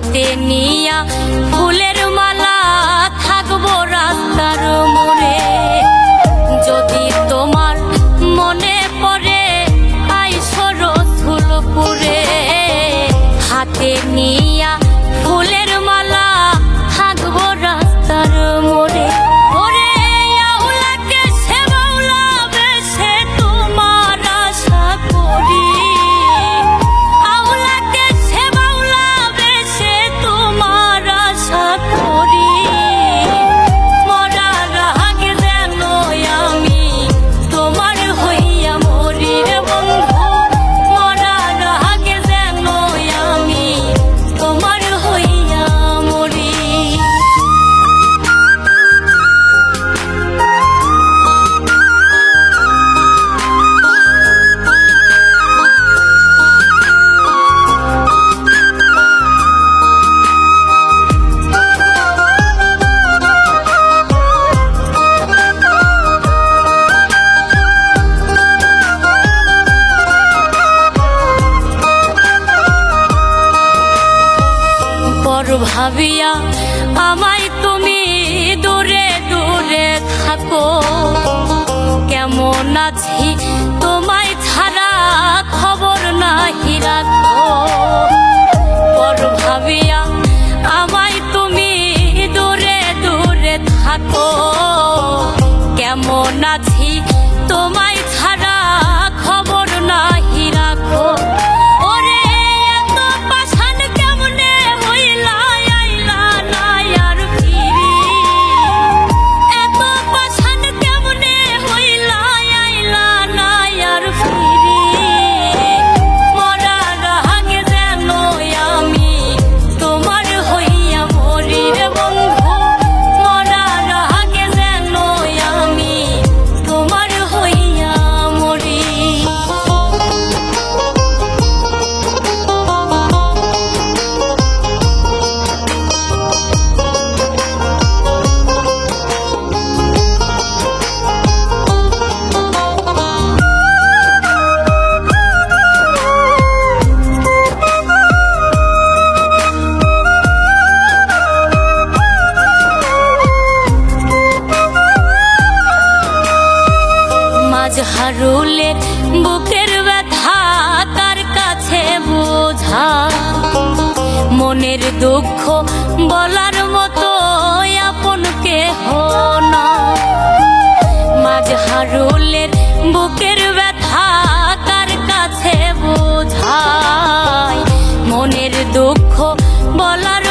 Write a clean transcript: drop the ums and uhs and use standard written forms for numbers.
হাতে নিয়া ফুলের মালা থাকবো রাস্তার মোড়ে। যদি তোমার মনে পড়ে আইসো রসুলপুরে, হাতে নিয়া ফুলের মালা থাকবো রাস্তার মোড়ে। ভাবিয়া আমায় তুমি দূরে দূরে থাকো, কেমন আছি তোমায় ছাড়া খবর নাহি রাখো। পর ভাবিয়া আমায় তুমি দূরে দূরে থাকো, কেমন আছি তোমায় ছাড়া খবর নাহি রাখো। হারুলের বুকের ব্যথা তার কাছে বোঝা, মনের দুঃখ বলার মতো আপন কেহ না। হারুলের বুকের ব্যথা তার কাছে বোঝায়, মনের দুঃখ বলার